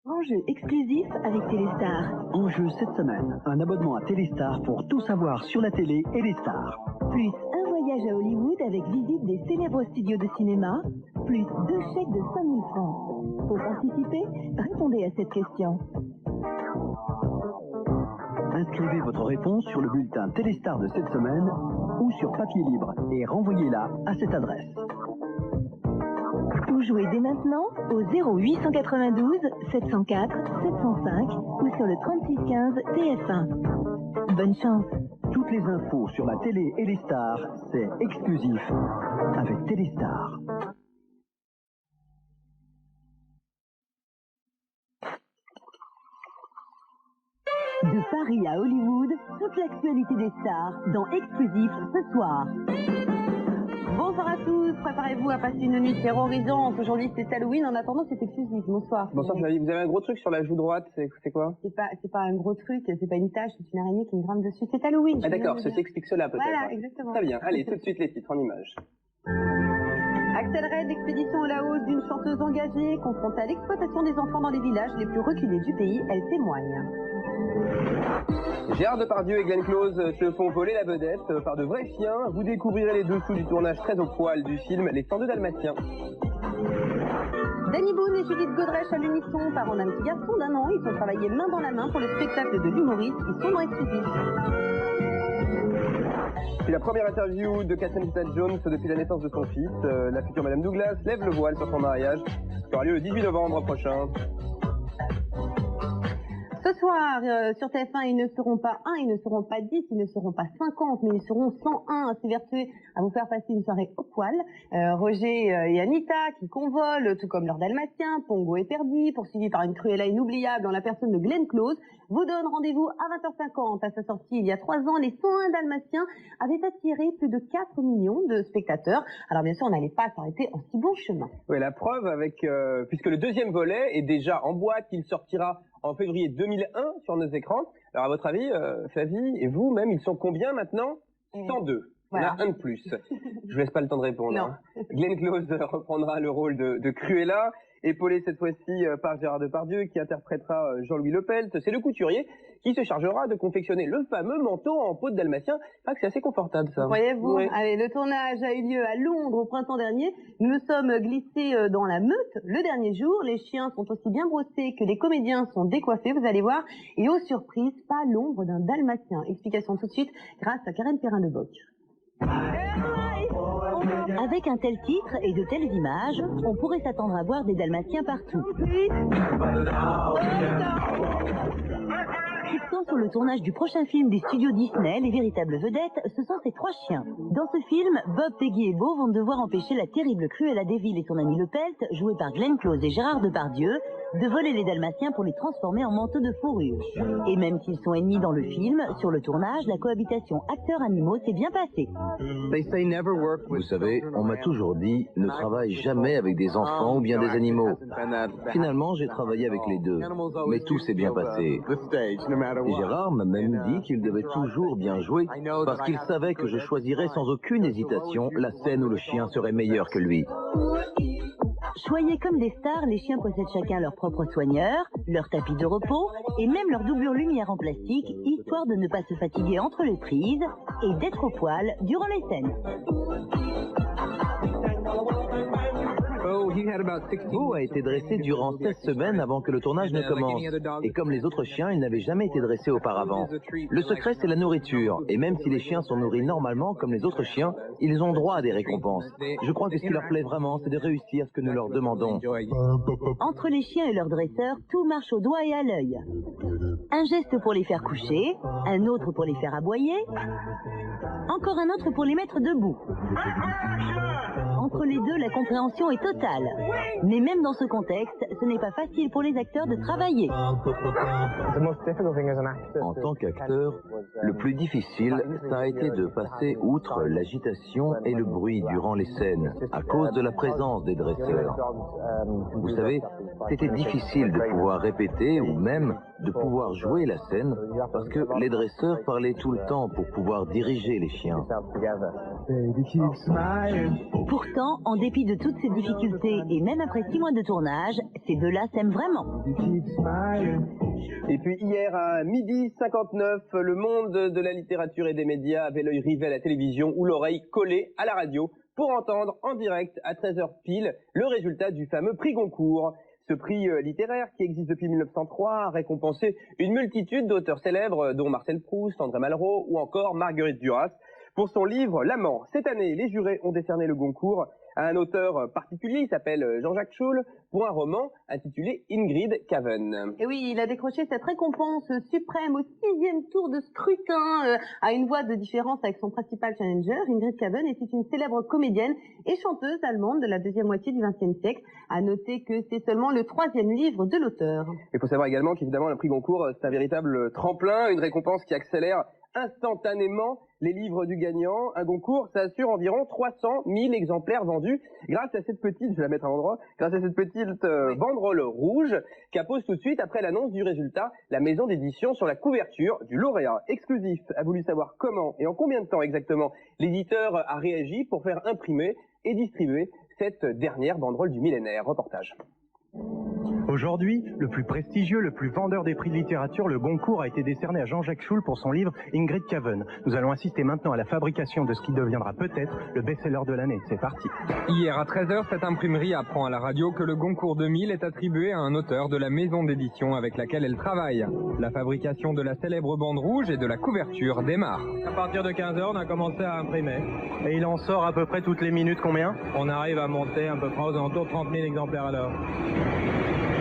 Enjeu exclusif avec Téléstar. Enjeu cette semaine, un abonnement à Téléstar pour tout savoir sur la télé et les stars. Plus un voyage à Hollywood avec visite des célèbres studios de cinéma. Plus 2 chèques de 5 000 francs. Pour participer, répondez à cette question. Inscrivez votre réponse sur le bulletin Téléstar de cette semaine ou sur papier libre et renvoyez-la à cette adresse. Ou jouez dès maintenant au 0892 704 705 ou sur le 3615 TF1. Bonne chance. Toutes les infos sur la télé et les stars, c'est exclusif avec Téléstar. De Paris à Hollywood, toute l'actualité des stars dans Exclusif ce soir. Bonsoir à tous, préparez-vous à passer une nuit terrorisante. Aujourd'hui c'est Halloween, en attendant c'est exclusif. Bonsoir. Bonsoir Flavie, vous avez un gros truc sur la joue droite, c'est quoi? C'est pas un gros truc, c'est pas une tache, c'est une araignée qui me grimpe dessus. C'est Halloween. Ah d'accord, ceci explique cela peut-être. Voilà, exactement. Très bien, allez tout de suite les titres en images. Axel Red, l'expédition à la hausse d'une chanteuse engagée, confrontée à l'exploitation des enfants dans les villages les plus reculés du pays, elle témoigne. Gérard Depardieu et Glenn Close se font voler la vedette par de vrais chiens. Vous découvrirez les dessous du tournage très au poil du film Les 102 Dalmatiens. Danny Boone et Judith Godrèche à l'unisson parents d'un petit garçon d'1 an. Ils ont travaillé main dans la main pour le spectacle de l'humoriste. Ils sont dans Exclusif. C'est la première interview de Catherine Zeta-Jones depuis la naissance de son fils. La future Madame Douglas lève le voile sur son mariage, qui aura lieu le 18 novembre prochain. Ce soir, sur TF1, ils ne seront pas 1, ils ne seront pas 10, ils ne seront pas 50, mais ils seront 101. C'est vertueux à vous faire passer une soirée au poil. Roger et Anita qui convolent, tout comme leurs Dalmatiens, Pongo et Perdi, poursuivis par une Cruella inoubliable en la personne de Glenn Close, vous donne rendez-vous à 20h50. À sa sortie il y a 3 ans, les 101 Dalmatiens avaient attiré plus de 4 millions de spectateurs. Alors bien sûr, on n'allait pas s'arrêter en si bon chemin. Oui, la preuve avec, puisque le deuxième volet est déjà en boîte, il sortira en février 2001 sur nos écrans. Alors à votre avis, Flavie et vous même, ils sont combien maintenant? 102. Voilà. On a un de plus. Je vous laisse pas le temps de répondre. Non. Hein. Glenn Close reprendra le rôle de Cruella, épaulé cette fois-ci par Gérard Depardieu qui interprétera Jean-Louis Lepelt. C'est le couturier qui se chargera de confectionner le fameux manteau en peau de dalmatien. C'est c'est assez confortable ça. Voyez-vous, Ouais. Allez, le tournage a eu lieu à Londres au printemps dernier. Nous nous sommes glissés dans la Meute le dernier jour. Les chiens sont aussi bien brossés que les comédiens sont décoiffés, vous allez voir. Et aux surprises, pas l'ombre d'un dalmatien. Explication tout de suite grâce à Karen Perrin-de-Boc. Avec un tel titre et de telles images, on pourrait s'attendre à voir des dalmatiens partout. Pourtant, sur le tournage du prochain film des studios Disney, les véritables vedettes, ce sont ces 3 chiens. Dans ce film, Bob, Peggy et Bo vont devoir empêcher la terrible Cruella Deville et son ami Lepelt, joués par Glenn Close et Gérard Depardieu, de voler les dalmatiens pour les transformer en manteaux de fourrure. Et même s'ils sont ennemis dans le film, sur le tournage, la cohabitation acteurs-animaux s'est bien passée. Vous savez, on m'a toujours dit, ne travaille jamais avec des enfants ou bien des animaux. Finalement, j'ai travaillé avec les deux, mais tout s'est bien passé. Et Gérard m'a même dit qu'il devait toujours bien jouer, parce qu'il savait que je choisirais sans aucune hésitation la scène où le chien serait meilleur que lui. Choyés comme des stars, les chiens possèdent chacun leur propre soigneur, leur tapis de repos et même leur doublure lumière en plastique, histoire de ne pas se fatiguer entre les prises et d'être au poil durant les scènes. Bo a été dressé durant 16 semaines avant que le tournage ne commence. Et comme les autres chiens, il n'avait jamais été dressé auparavant. Le secret, c'est la nourriture. Et même si les chiens sont nourris normalement, comme les autres chiens, ils ont droit à des récompenses. Je crois que ce qui leur plaît vraiment, c'est de réussir ce que nous leur demandons. Entre les chiens et leurs dresseurs, tout marche au doigt et à l'œil. Un geste pour les faire coucher, un autre pour les faire aboyer, encore un autre pour les mettre debout. Entre les deux, la compréhension est totale. Mais même dans ce contexte, ce n'est pas facile pour les acteurs de travailler. En tant qu'acteur, le plus difficile, ça a été de passer outre l'agitation et le bruit durant les scènes, à cause de la présence des dresseurs. Vous savez, c'était difficile de pouvoir répéter ou même de pouvoir jouer la scène parce que les dresseurs parlaient tout le temps pour pouvoir diriger les chiens. Pourtant, en dépit de toutes ces difficultés et même après 6 mois de tournage, ces deux-là s'aiment vraiment. Et puis hier à 12h59, le monde de la littérature et des médias avait l'œil rivé à la télévision ou l'oreille collée à la radio pour entendre en direct à 13h pile le résultat du fameux prix Goncourt. Ce prix littéraire qui existe depuis 1903 a récompensé une multitude d'auteurs célèbres dont Marcel Proust, André Malraux ou encore Marguerite Duras pour son livre L'Amant. Cette année, les jurés ont décerné le Goncourt à un auteur particulier, il s'appelle Jean-Jacques Schul, pour un roman intitulé Ingrid Caven. Et oui, il a décroché cette récompense suprême au 6e tour de scrutin, à une voix de différence avec son principal challenger. Ingrid Caven était une célèbre comédienne et chanteuse allemande de la deuxième moitié du XXe siècle. À noter que c'est seulement le 3e livre de l'auteur. Il faut savoir également qu'évidemment le prix Goncourt, c'est un véritable tremplin, une récompense qui accélère instantanément les livres du gagnant. Un Goncourt, ça assure environ 300 000 exemplaires vendus grâce à cette petite, je vais la mettre à l'endroit, grâce à cette petite banderole rouge qu'appose tout de suite après l'annonce du résultat la maison d'édition sur la couverture du lauréat. Exclusif a voulu savoir comment et en combien de temps exactement l'éditeur a réagi pour faire imprimer et distribuer cette dernière banderole du millénaire. Reportage. Aujourd'hui, le plus prestigieux, le plus vendeur des prix de littérature, le Goncourt, a été décerné à Jean-Jacques Schul pour son livre Ingrid Caven. Nous allons assister maintenant à la fabrication de ce qui deviendra peut-être le best-seller de l'année. C'est parti. Hier à 13h, cette imprimerie apprend à la radio que le Goncourt 2000 est attribué à un auteur de la maison d'édition avec laquelle elle travaille. La fabrication de la célèbre bande rouge et de la couverture démarre. À partir de 15h, on a commencé à imprimer. Et il en sort à peu près toutes les minutes combien? On arrive à monter à peu près aux alentours de 30 000 exemplaires à l'heure.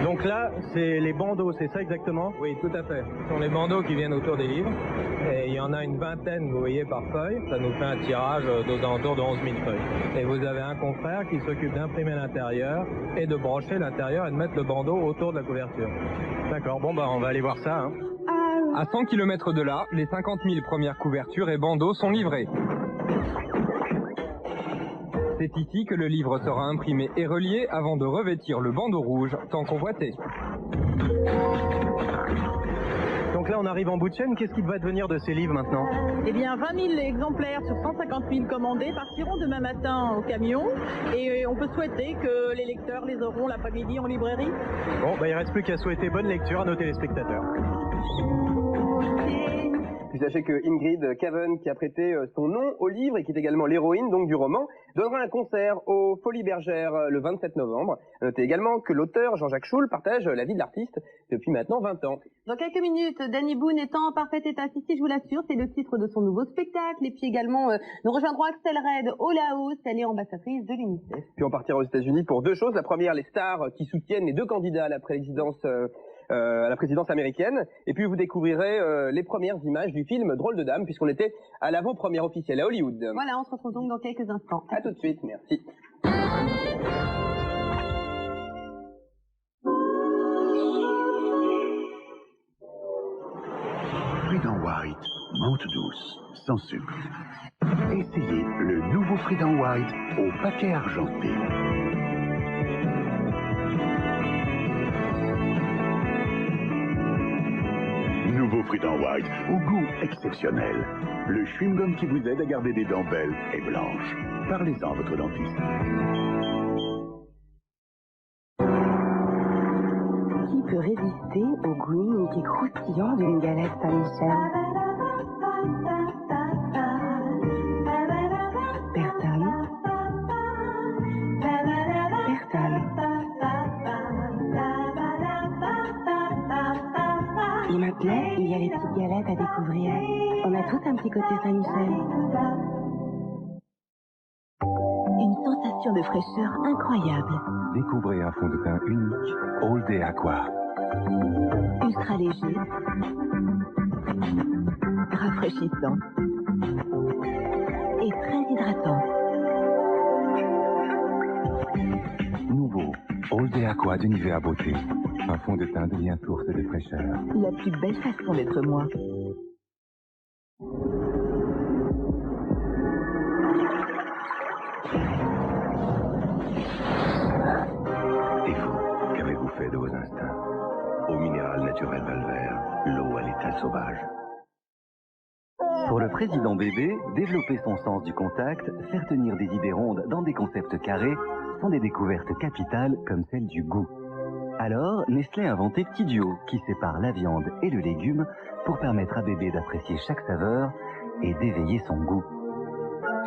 Donc là, c'est les bandeaux, c'est ça exactement? Oui, tout à fait. Ce sont les bandeaux qui viennent autour des livres. Et il y en a une vingtaine, vous voyez, par feuille. Ça nous fait un tirage d'aux alentours de 11 000 feuilles. Et vous avez un confrère qui s'occupe d'imprimer l'intérieur et de brocher l'intérieur et de mettre le bandeau autour de la couverture. D'accord, bon bah on va aller voir ça. Hein. À 100 km de là, les 50 000 premières couvertures et bandeaux sont livrés. C'est ici que le livre sera imprimé et relié avant de revêtir le bandeau rouge tant convoité. Donc là on arrive en bout de chaîne, qu'est-ce qui va devenir de ces livres maintenant? Eh bien 20 000 exemplaires sur 150 000 commandés partiront demain matin au camion et on peut souhaiter que les lecteurs les auront l'après-midi en librairie. Bon, bah il reste plus qu'à souhaiter bonne lecture à nos téléspectateurs. Puis sachez que Ingrid Caven, qui a prêté son nom au livre et qui est également l'héroïne donc du roman, donnera un concert aux Folies Bergères le 27 novembre. Notez également que l'auteur Jean-Jacques Schul partage la vie de l'artiste depuis maintenant 20 ans. Dans quelques minutes, Danny Boone est en parfait état physique, je vous l'assure, c'est le titre de son nouveau spectacle. Et puis également, nous rejoindrons Axel Red au Laos, elle est ambassadrice de l'UNICEF. Puis on partira aux États-Unis pour deux choses. La première, les stars qui soutiennent les deux candidats à la présidence américaine. Et puis vous découvrirez les premières images du film Drôle de Dame, puisqu'on était à l'avant-première officielle à Hollywood. Voilà, on se retrouve donc dans quelques instants. À tout de suite, merci. Freedom White, menthe douce, sans sucre. Essayez le nouveau Freedom White au paquet argenté. Nouveau Freedom White, au goût exceptionnel. Le chewing-gum qui vous aide à garder des dents belles et blanches. Parlez-en à votre dentiste. Qui peut résister au goût unique et croustillant d'une galette Saint-Michel? Personne. Personne. Et maintenant, il y a les petites galettes à découvrir. On a tous un petit côté Saint-Michel. Une sensation de fraîcheur incroyable. Découvrez un fond de teint unique, All Day Aqua. Ultra léger. Rafraîchissant. Et très hydratant. Nouveau, All Day Aqua de Nivea Beauté. Un fond de teint devient source de fraîcheur. La plus belle façon d'être moi. Et vous, qu'avez-vous fait de vos instincts? Eau minérale naturel Valvert, l'eau à l'état sauvage. Pour le président bébé, développer son sens du contact, faire tenir des idées rondes dans des concepts carrés, sont des découvertes capitales comme celle du goût. Alors, Nestlé a inventé Petit Duo, qui sépare la viande et le légume pour permettre à bébé d'apprécier chaque saveur et d'éveiller son goût.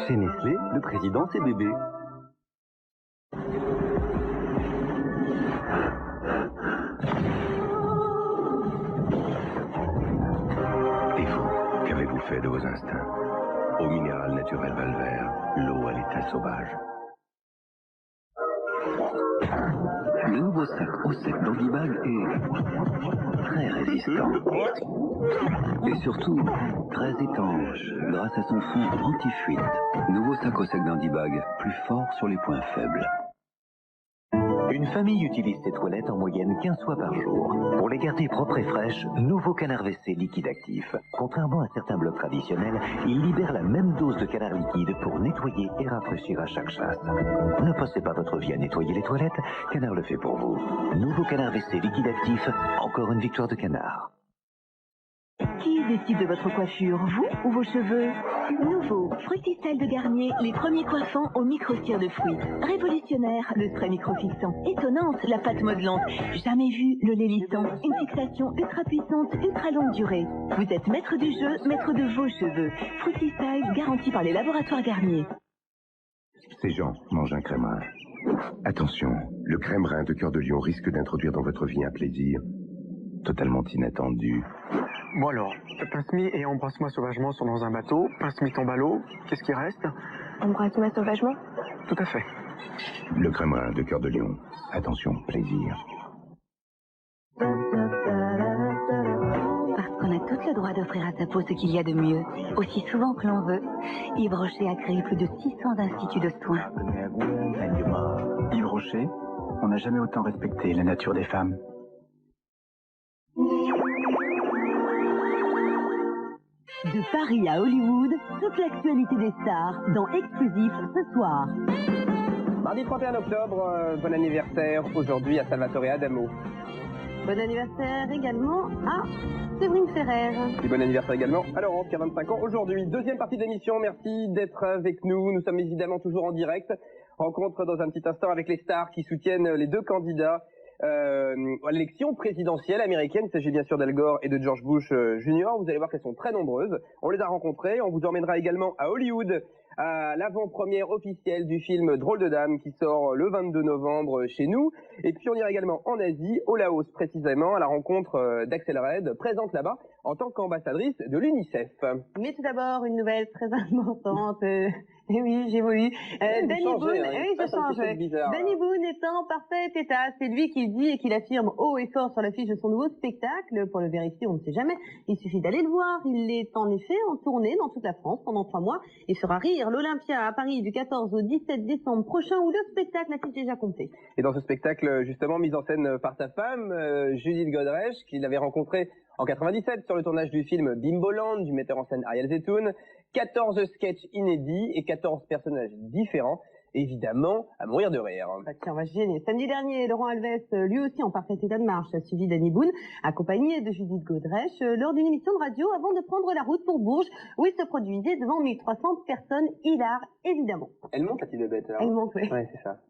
Chez Nestlé, le président c'est bébé. Et vous, qu'avez-vous fait de vos instincts? Eau minérale naturelle Valvert, l'eau à l'état sauvage. Le nouveau sac au sec d'Andibag est très résistant. Et surtout, très étanche, grâce à son fond anti-fuite. Nouveau sac au sec d'Andibag, plus fort sur les points faibles. Une famille utilise ses toilettes en moyenne 15 fois par jour. Pour les garder propres et fraîches, nouveau canard WC liquide actif. Contrairement à certains blocs traditionnels, il libère la même dose de canard liquide pour nettoyer et rafraîchir à chaque chasse. Ne passez pas votre vie à nettoyer les toilettes, Canard le fait pour vous. Nouveau canard WC liquide actif, encore une victoire de Canard. Qui décide de votre coiffure, vous ou vos cheveux? Nouveau, Fructistyle de Garnier, les premiers coiffants au micro-cire de fruits. Révolutionnaire, le spray micro-fixant. Étonnante, la pâte modelante. Jamais vu, le lait lissant. Une fixation ultra puissante, ultra longue durée. Vous êtes maître du jeu, maître de vos cheveux. Fructistyle, garanti par les laboratoires Garnier. Ces gens mangent un crème-rein. Attention, le crème-rein de Cœur de Lion risque d'introduire dans votre vie un plaisir totalement inattendu. Bon alors, Pince-Mi et Embrasse-moi sauvagement sont dans un bateau. Pince-Mi tombe à l'eau. Qu'est-ce qui reste? Embrasse-moi sauvagement? Tout à fait. Le crème-rein de Cœur de Lion. Attention, plaisir. Parce qu'on a tout le droit d'offrir à sa peau ce qu'il y a de mieux, aussi souvent que l'on veut. Yves Rocher a créé plus de 600 instituts de soins. Yves Rocher, on n'a jamais autant respecté la nature des femmes. De Paris à Hollywood, toute l'actualité des stars dans Exclusif ce soir. Mardi 31 octobre, bon anniversaire aujourd'hui à Salvatore Adamo. Bon anniversaire également à Séverine Ferrer. Et bon anniversaire également à Laurence qui a 25 ans aujourd'hui. Deuxième partie de l'émission, merci d'être avec nous. Nous sommes évidemment toujours en direct. Rencontre dans un petit instant avec les stars qui soutiennent les deux candidats à l'élection présidentielle américaine. Il s'agit bien sûr d'Al Gore et de George Bush Jr. Vous allez voir qu'elles sont très nombreuses. On les a rencontrées. On vous emmènera également à Hollywood à l'avant-première officielle du film Drôle de Dame qui sort le 22 novembre chez nous. Et puis on ira également en Asie, au Laos précisément, à la rencontre d'Axel Red, présente là-bas en tant qu'ambassadrice de l'UNICEF. Mais tout d'abord, une nouvelle très importante. Et oui, j'évolue. Danny Boone, oui, je change. Danny Boone est en parfait état. C'est lui qui le dit et qui l'affirme haut et fort sur l'affiche de son nouveau spectacle. Pour le vérifier, on ne sait jamais. Il suffit d'aller le voir. Il est en effet en tournée dans toute la France pendant 3 mois et fera rire l'Olympia à Paris du 14 au 17 décembre prochain où le spectacle affiche déjà compté. Et dans ce spectacle, justement, mis en scène par sa femme, Judith Godrèche, qu'il avait rencontrée en 97 sur le tournage du film Bimboland du metteur en scène Ariel Zetoun, 14 sketchs inédits et 14 personnages différents, évidemment à mourir de rire. Ah tiens, on va se gêner. Samedi dernier, Laurent Alves, lui aussi en parfait état de marche, a suivi Danny Boone, accompagné de Judith Godrèche, lors d'une émission de radio avant de prendre la route pour Bourges, où il se produisait devant 1300 personnes hilares, évidemment. Elle monte la petite bête alors. Elle monte, oui. Ouais, c'est ça.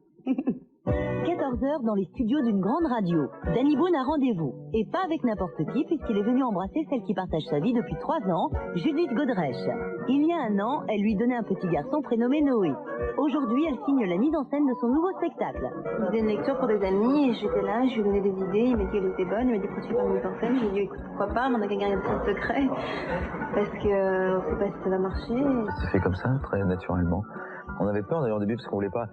14h dans les studios d'une grande radio. Danny Boone a rendez-vous. Et pas avec n'importe qui, puisqu'il est venu embrasser celle qui partage sa vie depuis 3 ans, Judith Godrèche. Il y a 1 an, elle lui donnait un petit garçon prénommé Noé. Aujourd'hui, elle signe la mise en scène de son nouveau spectacle. Je faisais une lecture pour des amis et j'étais là, je lui donnais des idées, il m'a dit qu'elle était bonne, il m'a dit pourquoi tu fais pas mise en scène, j'ai dit écoute pourquoi pas, mais on a qu'à garder un secret, parce que on sait pas si ça va marcher. C'est fait comme ça, très naturellement. On avait peur d'ailleurs au début parce qu'on voulait pas,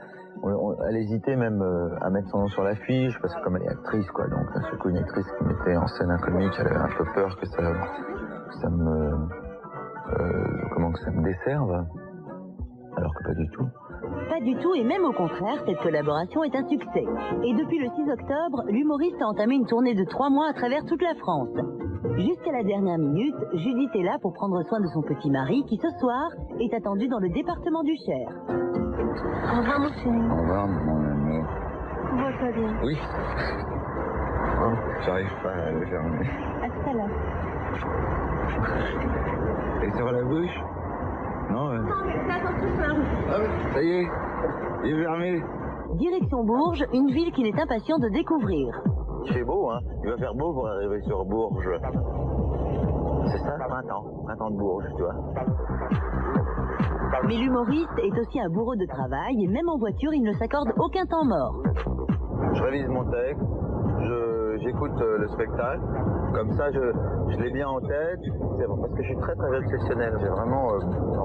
elle hésitait même à mettre son nom sur l'affiche parce que comme elle est actrice quoi, donc c'est une actrice qui mettait en scène un comique, elle avait un peu peur que ça me desserve, alors que pas du tout. Pas du tout, et même au contraire, cette collaboration est un succès. Et depuis le 6 octobre, l'humoriste a entamé une tournée de 3 mois à travers toute la France. Jusqu'à la dernière minute, Judith est là pour prendre soin de son petit mari qui, ce soir, est attendu dans le département du Cher. Au revoir, mon chéri. Au revoir, mon amour. Vois-toi bien. Oui. J'arrive pas à le fermer. À tout à l'heure. Et sur la bouche? Non, ouais. Ça y est, il est fermé. Direction Bourges, une ville qu'il est impatient de découvrir. Il fait beau, hein. Il va faire beau pour arriver sur Bourges. C'est ça, printemps de Bourges, tu vois. Mais l'humoriste est aussi un bourreau de travail et même en voiture, il ne s'accorde aucun temps mort. Je révise mon texte, j'écoute le spectacle, comme ça je l'ai bien en tête, parce que je suis très obsessionnel, j'ai vraiment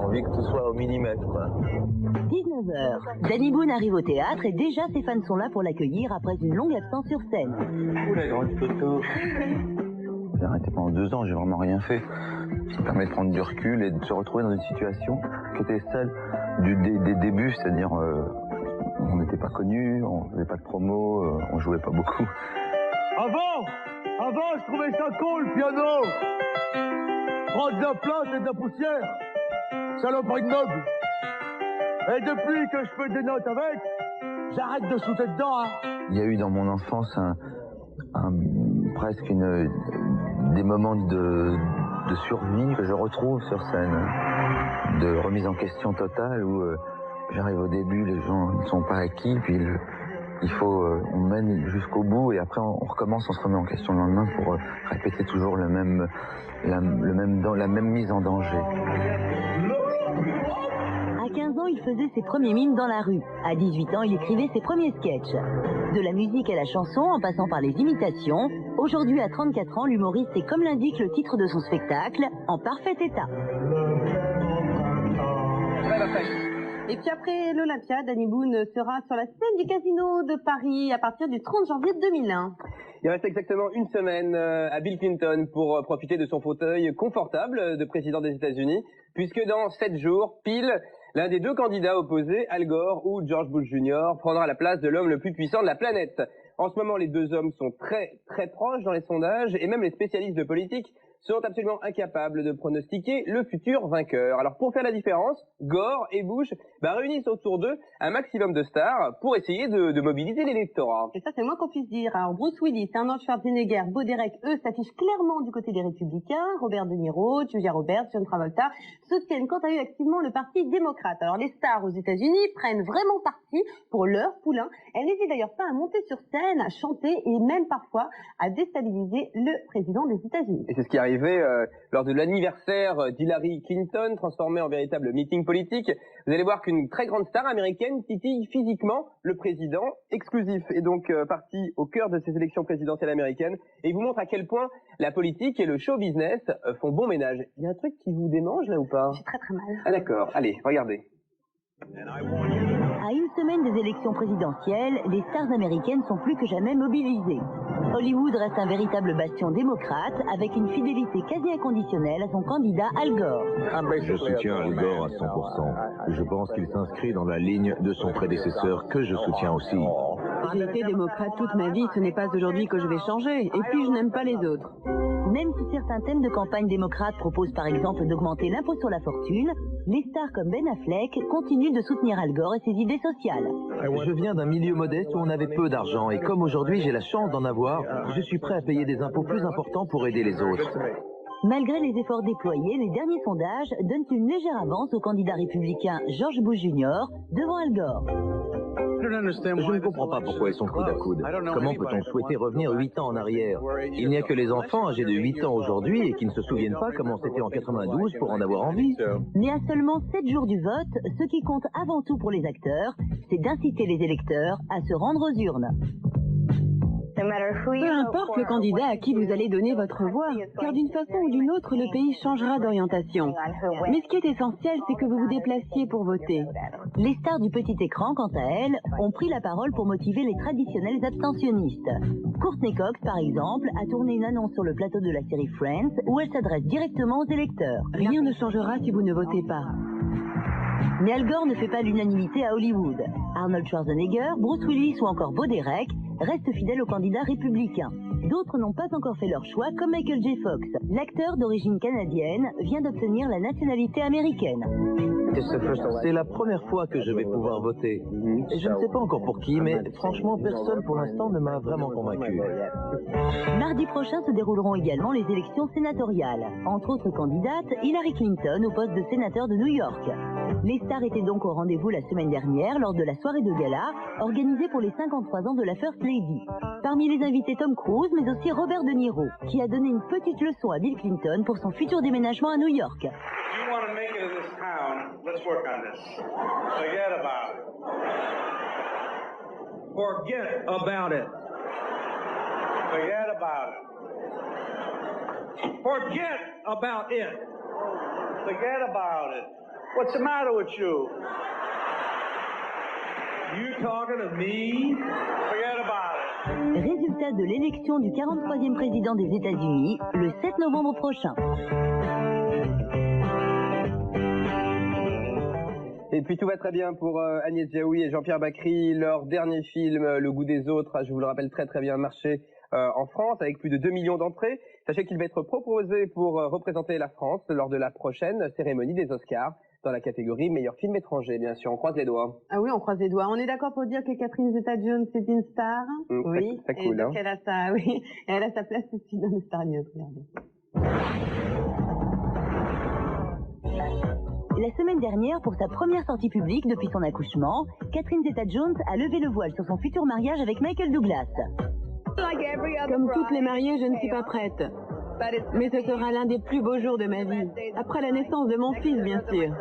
envie que tout soit au millimètre, quoi. 19h. Danny Boone arrive au théâtre et déjà ses fans sont là pour l'accueillir après une longue absence sur scène. Ouh, la grande photo. J'ai arrêté pendant 2 ans, j'ai vraiment rien fait. Ça permet de prendre du recul et de se retrouver dans une situation qui était celle des débuts, c'est-à-dire on n'était pas connus, on faisait pas de promo, on jouait pas beaucoup. Avant, je trouvais ça cool, le piano. Prendre de la place et de la poussière. Saloperie de noble. Et depuis que je fais des notes avec, j'arrête de shooter dedans, hein. Il y a eu dans mon enfance presque des moments de survie que je retrouve sur scène, de remise en question totale où j'arrive au début, les gens ne sont pas acquis, puis il faut, on mène jusqu'au bout et après on recommence, on se remet en question le lendemain pour répéter toujours la même mise en danger. À 15 ans, il faisait ses premiers mimes dans la rue. À 18 ans, il écrivait ses premiers sketchs. De la musique à la chanson, en passant par les imitations, aujourd'hui à 34 ans, l'humoriste est, comme l'indique le titre de son spectacle, en parfait état. Et puis après l'Olympia, Danny Boone sera sur la scène du Casino de Paris à partir du 30 janvier 2001. Il reste exactement une semaine à Bill Clinton pour profiter de son fauteuil confortable de président des États-Unis, puisque dans 7 jours, pile, l'un des 2 candidats opposés, Al Gore ou George Bush Jr., prendra la place de l'homme le plus puissant de la planète. En ce moment, les 2 hommes sont très proches dans les sondages, et même les spécialistes de politique sont absolument incapables de pronostiquer le futur vainqueur. Alors pour faire la différence, Gore et Bush réunissent autour d'eux un maximum de stars pour essayer de mobiliser l'électorat. Et ça, c'est moins qu'on puisse dire. Alors Bruce Willis, Arnold Schwarzenegger, Bo Derek, eux, s'affichent clairement du côté des Républicains. Robert De Niro, Julia Roberts, John Travolta soutiennent quant à eux activement le parti démocrate. Alors les stars aux États-Unis prennent vraiment parti pour leur poulain. Elles n'hésitent d'ailleurs pas à monter sur scène, à chanter et même parfois à déstabiliser le président des États-Unis. Et c'est ce qui arrivait lors de l'anniversaire d'Hillary Clinton, transformé en véritable meeting politique. Vous allez voir qu'une très grande star américaine titille physiquement le président. Exclusif est donc parti au cœur de ces élections présidentielles américaines et il vous montre à quel point la politique et le show business font bon ménage. Il y a un truc qui vous démange là ou pas? J'ai très mal. Ah d'accord, allez, regardez. À une semaine des élections présidentielles, les stars américaines sont plus que jamais mobilisées. Hollywood reste un véritable bastion démocrate avec une fidélité quasi inconditionnelle à son candidat Al Gore. Je soutiens Al Gore à 100%. Je pense qu'il s'inscrit dans la ligne de son prédécesseur que je soutiens aussi. J'ai été démocrate toute ma vie, ce n'est pas aujourd'hui que je vais changer. Et puis je n'aime pas les autres. Même si certains thèmes de campagne démocrate proposent par exemple d'augmenter l'impôt sur la fortune, les stars comme Ben Affleck continuent de soutenir Al Gore et ses idées sociales. Je viens d'un milieu modeste où on avait peu d'argent et comme aujourd'hui j'ai la chance d'en avoir, je suis prêt à payer des impôts plus importants pour aider les autres. Malgré les efforts déployés, les derniers sondages donnent une légère avance au candidat républicain George Bush Jr. devant Al Gore. Je ne comprends pas pourquoi ils sont coude à coude. Comment peut-on souhaiter revenir 8 ans en arrière? Il n'y a que les enfants âgés de 8 ans aujourd'hui et qui ne se souviennent pas comment c'était en 92 pour en avoir envie. Mais à seulement 7 jours du vote, ce qui compte avant tout pour les acteurs, c'est d'inciter les électeurs à se rendre aux urnes. Peu importe le candidat à qui vous allez donner votre voix, car d'une façon ou d'une autre, le pays changera d'orientation. Mais ce qui est essentiel, c'est que vous vous déplaciez pour voter. Les stars du petit écran, quant à elles, ont pris la parole pour motiver les traditionnels abstentionnistes. Courtney Cox, par exemple, a tourné une annonce sur le plateau de la série Friends, où elle s'adresse directement aux électeurs. Rien ne changera si vous ne votez pas. Mais Al Gore ne fait pas l'unanimité à Hollywood. Arnold Schwarzenegger, Bruce Willis ou encore Bo Derek restent fidèles aux candidats républicains. D'autres n'ont pas encore fait leur choix, comme Michael J. Fox. L'acteur d'origine canadienne vient d'obtenir la nationalité américaine. C'est la première fois que je vais pouvoir voter. Et je ne sais pas encore pour qui, mais franchement, personne pour l'instant ne m'a vraiment convaincu. Mardi prochain se dérouleront également les élections sénatoriales. Entre autres candidates, Hillary Clinton au poste de sénateur de New York. Les stars étaient donc au rendez-vous la semaine dernière lors de la soirée de gala organisée pour les 53 ans de la First Lady. Parmi les invités, Tom Cruise, mais aussi Robert De Niro, qui a donné une petite leçon à Bill Clinton pour son futur déménagement à New York. Forget about it. Forget about it. Forget about it. Forget about it. What's the matter with you? You talking to me? Forget about it. Résultat de l'élection du 43e président des États-Unis le 7 novembre prochain. Et puis tout va très bien pour Agnès Jaoui et Jean-Pierre Bacri. Leur dernier film, Le goût des autres, je vous le rappelle, très bien marché en France avec plus de 2 millions d'entrées. Sachez qu'il va être proposé pour représenter la France lors de la prochaine cérémonie des Oscars dans la catégorie meilleur film étranger, bien sûr. On croise les doigts. Ah oui, on croise les doigts. On est d'accord pour dire que Catherine Zeta-Jones c'est une star. Oui, c'est cool. Et elle a sa place aussi dans le Star News. Regardez. La semaine dernière, pour sa première sortie publique depuis son accouchement, Catherine Zeta-Jones a levé le voile sur son futur mariage avec Michael Douglas. Comme toutes les mariées, je ne suis pas prête. Mais ce sera l'un des plus beaux jours de ma vie. Après la naissance de mon fils, bien sûr.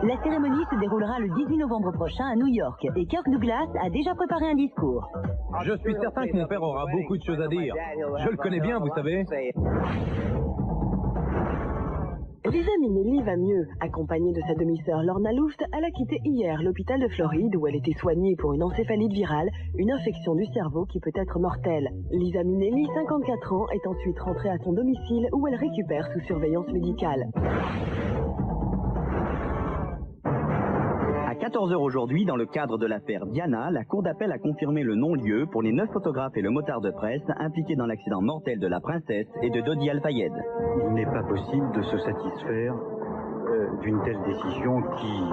La cérémonie se déroulera le 18 novembre prochain à New York et Kirk Douglas a déjà préparé un discours. Je suis certain que mon père aura beaucoup de choses à dire. Je le connais bien, vous savez. Lisa Minnelli va mieux. Accompagnée de sa demi-sœur Lorna Luft, elle a quitté hier l'hôpital de Floride où elle était soignée pour une encéphalite virale, une infection du cerveau qui peut être mortelle. Lisa Minnelli, 54 ans, est ensuite rentrée à son domicile où elle récupère sous surveillance médicale. À 14h aujourd'hui, dans le cadre de l'affaire Diana, la Cour d'appel a confirmé le non-lieu pour les 9 photographes et le motard de presse impliqués dans l'accident mortel de la princesse et de Dodi Al-Fayed. Il n'est pas possible de se satisfaire d'une telle décision qui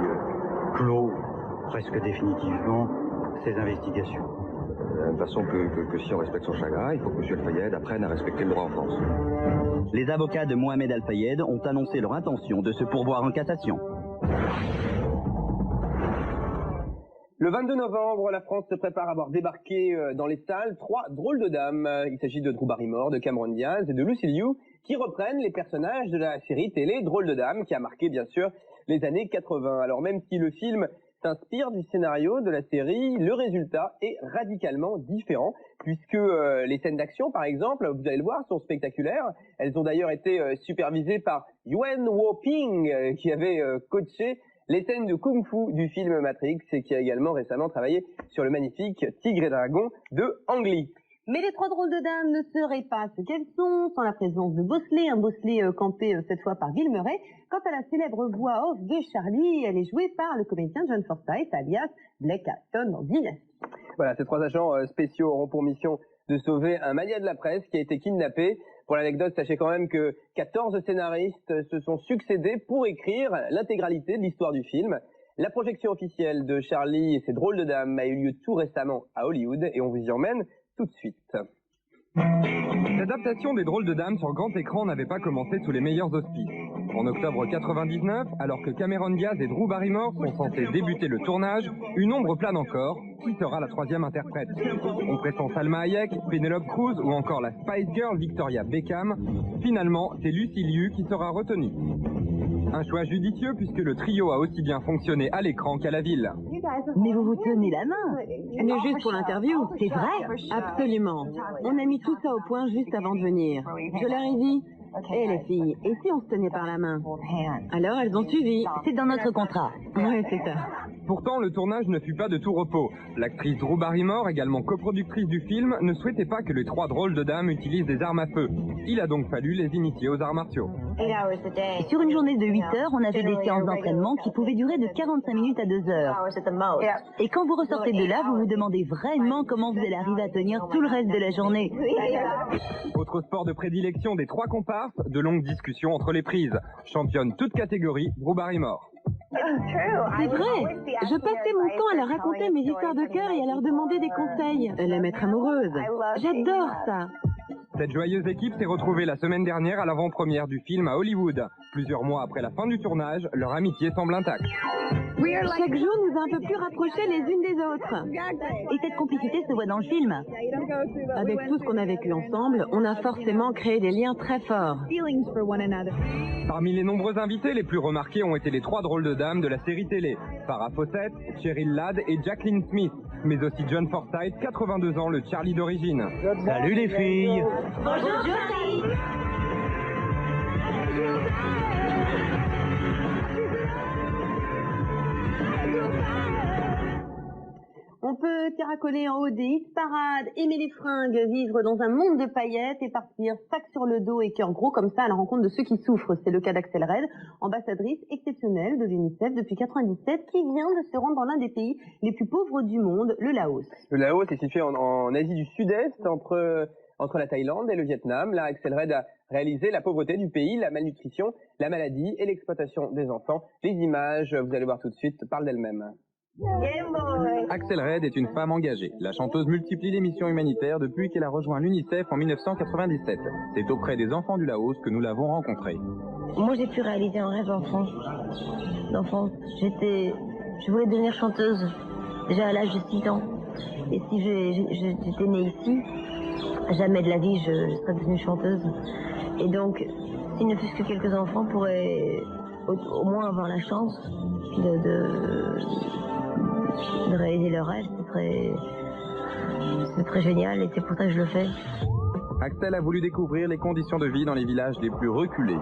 clôt presque définitivement ces investigations. De la même façon que si on respecte son chagrin, il faut que M. Al-Fayed apprenne à respecter le droit en France. Les avocats de Mohamed Al-Fayed ont annoncé leur intention de se pourvoir en cassation. Le 22 novembre, la France se prépare à voir débarquer dans les salles 3 drôles de dames. Il s'agit de Drew Barrymore, de Cameron Diaz et de Lucy Liu, qui reprennent les personnages de la série télé Drôles de dames, qui a marqué bien sûr les années 80. Alors même si le film s'inspire du scénario de la série, le résultat est radicalement différent, puisque les scènes d'action, par exemple, vous allez le voir, sont spectaculaires. Elles ont d'ailleurs été supervisées par Yuen Woo-ping, qui avait coaché les scènes de kung-fu du film Matrix et qui a également récemment travaillé sur le magnifique Tigre et Dragon de Ang Lee. Mais les 3 drôles de dames ne seraient pas ce qu'elles sont sans la présence de Bosley, un Bosley campé cette fois par Bill Murray. Quant à la célèbre voix off de Charlie, elle est jouée par le comédien John Forsythe, alias Blake Aston dans Dynasty. Voilà, ces 3 agents spéciaux auront pour mission de sauver un mania de la presse qui a été kidnappé. Pour l'anecdote, sachez quand même que 14 scénaristes se sont succédés pour écrire l'intégralité de l'histoire du film. La projection officielle de Charlie et ses drôles de dames a eu lieu tout récemment à Hollywood et on vous y emmène tout de suite. L'adaptation des drôles de dames sur grand écran n'avait pas commencé sous les meilleurs auspices. En octobre 99, alors que Cameron Diaz et Drew Barrymore sont censés débuter le tournage, une ombre plane encore. Qui sera la 3e interprète? On pressent Salma Hayek, Penelope Cruz ou encore la Spice Girl Victoria Beckham. Finalement, c'est Lucy Liu qui sera retenue. Un choix judicieux puisque le trio a aussi bien fonctionné à l'écran qu'à la ville. Mais vous vous tenez la main. Mais juste pour l'interview. C'est vrai? Absolument. On a mis tout ça au point juste avant de venir. Je leur ai dit, hé les filles, et si on se tenait par la main? Alors elles ont suivi. C'est dans notre contrat. Ouais, c'est ça. Pourtant, le tournage ne fut pas de tout repos. L'actrice Drew Barrymore, également coproductrice du film, ne souhaitait pas que les 3 drôles de dames utilisent des armes à feu. Il a donc fallu les initier aux arts martiaux. Sur une journée de 8 heures, on avait des séances d'entraînement qui pouvaient durer de 45 minutes à 2 heures. Et quand vous ressortez de là, vous vous demandez vraiment comment vous allez arriver à tenir tout le reste de la journée. Autre sport de prédilection des 3 comparses, de longues discussions entre les prises. Championne toute catégorie, Drew Barrymore. C'est vrai. Je passais mon temps à leur raconter mes histoires de cœur et à leur demander des conseils. Les mettre amoureuses. J'adore ça. Cette joyeuse équipe s'est retrouvée la semaine dernière à l'avant-première du film à Hollywood. Plusieurs mois après la fin du tournage, leur amitié semble intacte. Chaque jour nous a un peu plus rapprochés les unes des autres. Et cette complicité se voit dans le film. Avec tout ce qu'on a vécu ensemble, on a forcément créé des liens très forts. Parmi les nombreux invités, les plus remarqués ont été les 3 drôles de dames de la série télé. Farrah Fawcett, Cheryl Ladd et Jacqueline Smith. Mais aussi John Forsythe, 82 ans, le Charlie d'origine. Salut les filles. Bonjour Johnny. On peut caracoler en haut des hit parades, aimer les fringues, vivre dans un monde de paillettes et partir sac sur le dos et cœur gros comme ça à la rencontre de ceux qui souffrent. C'est le cas d'Axel Red, ambassadrice exceptionnelle de l'UNICEF depuis 1997, qui vient de se rendre dans l'un des pays les plus pauvres du monde, le Laos. Le Laos est situé en Asie du Sud-Est, entre la Thaïlande et le Vietnam. Là, Axel Red a réalisé la pauvreté du pays, la malnutrition, la maladie et l'exploitation des enfants. Les images, vous allez voir tout de suite, parlent d'elles-mêmes. Axel Red est une femme engagée. La chanteuse multiplie les missions humanitaires depuis qu'elle a rejoint l'UNICEF en 1997. C'est auprès des enfants du Laos que nous l'avons rencontrée. Moi, j'ai pu réaliser un rêve d'enfance. Je voulais devenir chanteuse, déjà à l'âge de 6 ans. Et si j'étais née ici, jamais de la vie je serais devenue chanteuse. Et donc, s'il ne fût-ce que quelques enfants pourraient au moins avoir la chance de réaliser leur rêve, c'est très génial et c'est pour ça que je le fais. Axel a voulu découvrir les conditions de vie dans les villages les plus reculés.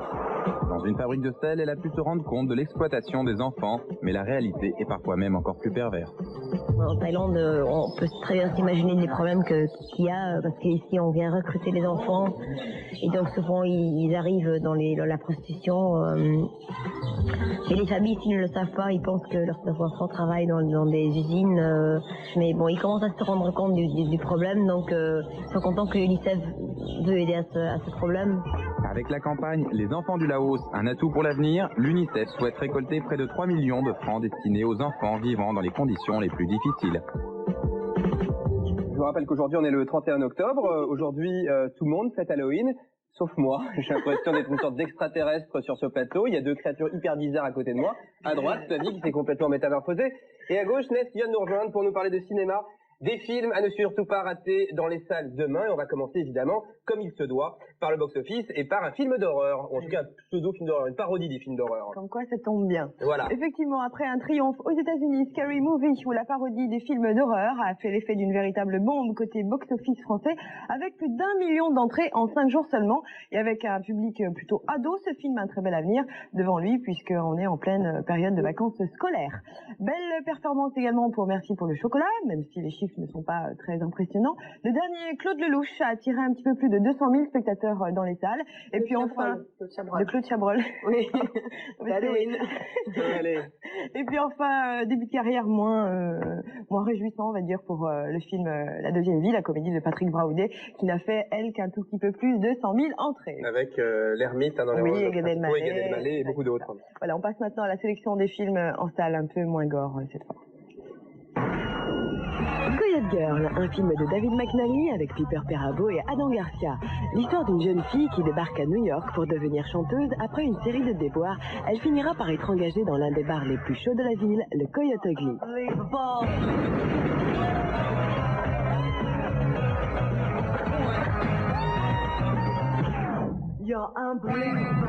Dans une fabrique de sel, elle a pu se rendre compte de l'exploitation des enfants, mais la réalité est parfois même encore plus perverse. En Thaïlande, on peut très bien s'imaginer les problèmes qu'il y a, parce qu'ici on vient recruter les enfants, et donc souvent ils arrivent dans la prostitution. Et les familles, s'ils ne le savent pas, ils pensent que leurs enfants travaillent dans des usines, mais bon, ils commencent à se rendre compte du problème, donc ils sont contents que l'UNICEF veut aider à ce problème. Avec la campagne Les enfants du Laos, un atout pour l'avenir, l'UNICEF souhaite récolter près de 3 millions de francs destinés aux enfants vivant dans les conditions les plus difficiles. Je vous rappelle qu'aujourd'hui on est le 31 octobre. Aujourd'hui, tout le monde fête Halloween, sauf moi. J'ai l'impression d'être une sorte d'extraterrestre sur ce plateau. Il y a 2 créatures hyper bizarres à côté de moi. À droite, Flavie qui s'est complètement métamorphosée. Et à gauche, Ness qui vient de nous rejoindre pour nous parler de cinéma. Des films à ne surtout pas rater dans les salles demain. Et on va commencer évidemment, comme il se doit, par le box-office et par un film d'horreur. Ou en tout cas, un pseudo-film d'horreur, une parodie des films d'horreur. Comme quoi, ça tombe bien. Voilà. Effectivement, après un triomphe aux États-Unis, Scary Movie, où la parodie des films d'horreur a fait l'effet d'une véritable bombe côté box-office français, avec plus d'1 million d'entrées en 5 jours seulement. Et avec un public plutôt ado, ce film a un très bel avenir devant lui, puisqu'on est en pleine période de vacances scolaires. Belle performance également pour Merci pour le chocolat, même si les chiffres ne sont pas très impressionnants. Le dernier, Claude Lelouch, a attiré un petit peu plus de 200 000 spectateurs dans les salles. Et puis enfin, de Claude Chabrol. Oui. Et puis enfin, début de carrière moins réjouissant, on va dire, pour le film La Deuxième Vie, la comédie de Patrick Braoudet, qui n'a fait, elle, qu'un tout petit peu plus de 100 000 entrées. Avec l'ermite dans les rôles principaux, et Gad Elmaleh et beaucoup d'autres. Voilà, on passe maintenant à la sélection des films en salle, un peu moins gore cette fois. Coyote Girl, un film de David McNally avec Piper Perabo et Adam Garcia. L'histoire d'une jeune fille qui débarque à New York pour devenir chanteuse. Après une série de déboires, elle finira par être engagée dans l'un des bars les plus chauds de la ville, le Coyote Ugly. You're unbelievable.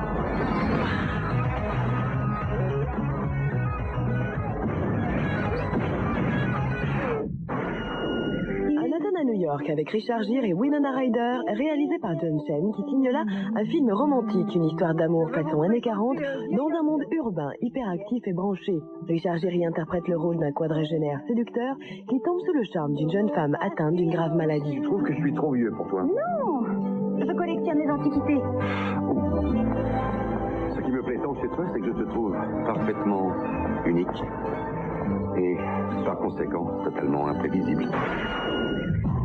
À New York avec Richard Gere et Winona Ryder, réalisé par John Chen, qui signe là un film romantique, une histoire d'amour façon années 40, dans un monde urbain, hyperactif et branché. Richard Gere interprète le rôle d'un quadragénaire séducteur qui tombe sous le charme d'une jeune femme atteinte d'une grave maladie. Je trouve que je suis trop vieux pour toi. Non, je collectionne les antiquités. Ce qui me plaît tant chez toi, c'est que je te trouve parfaitement unique et par conséquent totalement imprévisible.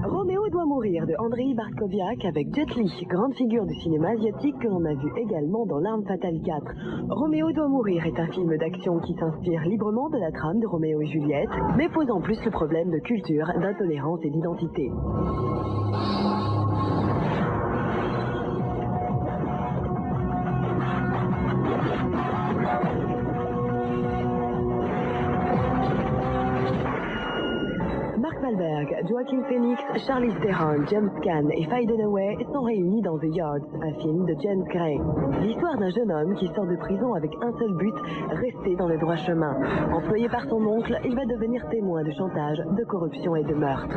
Roméo doit mourir mourir de Andrei Bartkowiak avec Jet Li, grande figure du cinéma asiatique que l'on a vu également dans L'Arme Fatale 4. Roméo doit mourir est un film d'action qui s'inspire librement de la trame de Roméo et Juliette, mais pose en plus le problème de culture, d'intolérance et d'identité. Mark Wahlberg, Joaquin Phoenix, Charlize Theron, James Caan et Faye Dunaway sont réunis dans The Yards, un film de James Gray. L'histoire d'un jeune homme qui sort de prison avec un seul but, rester dans le droit chemin. Employé par son oncle, il va devenir témoin de chantage, de corruption et de meurtre.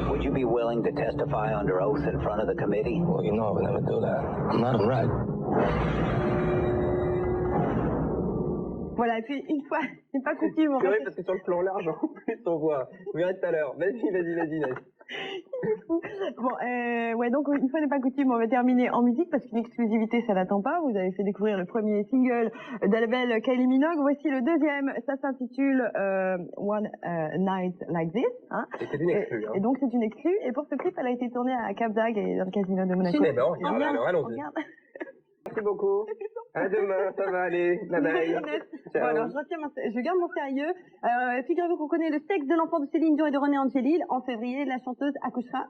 Would you be willing to testify under oath in front of the committee? Well, you know I would never do that. I'm not a rat. Voilà, et puis une fois, c'est pas coutume. C'est vrai parce que sur le plan large, en plus, on voit. Vous verrez tout à l'heure. Vas-y. Bon, ouais, donc une fois n'est pas coutume, on va terminer en musique parce qu'une exclusivité, ça n'attend pas. Vous avez fait découvrir le premier single de la belle Kylie Minogue. Voici le deuxième. Ça s'intitule One Night Like This. Hein. Et c'est une exclue. Et donc c'est une exclue. Et pour ce clip, elle a été tournée à Cap d'Agde et dans le casino de Monaco. Ben, alors, allons-y. Merci beaucoup. À demain, ça va aller. Bye bye. Bon, alors, je garde mon sérieux. Figurez-vous qu'on connaît le sexe de l'enfant de Céline Dion et de René Angélil. En février, la chanteuse accouchera.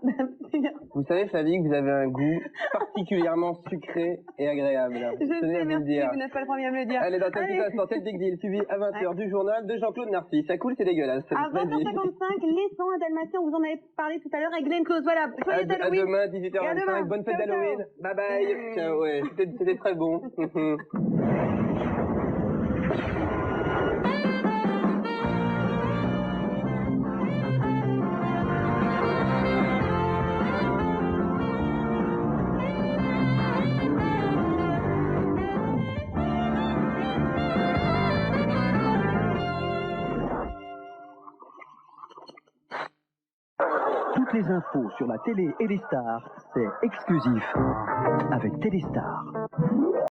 Vous savez, Flavie, que vous avez un goût particulièrement sucré et agréable. Je sais, merci, vous n'êtes pas le premier à me le dire. Allez, dans quelques instants, c'est le Big Deal, suivi à 20h du journal de Jean-Claude Narcisse. Ça coule, c'est dégueulasse. À 20h55, les 101 Dalmatiens, on vous en avait parlé tout à l'heure avec Glenn Close. Voilà, joyeux Halloween. À demain, 18h25. Bonne fête d'Halloween. Bye bye. Ciao, ouais. C'était très bon. Toutes les infos sur la télé et les stars, c'est exclusif avec Téléstar.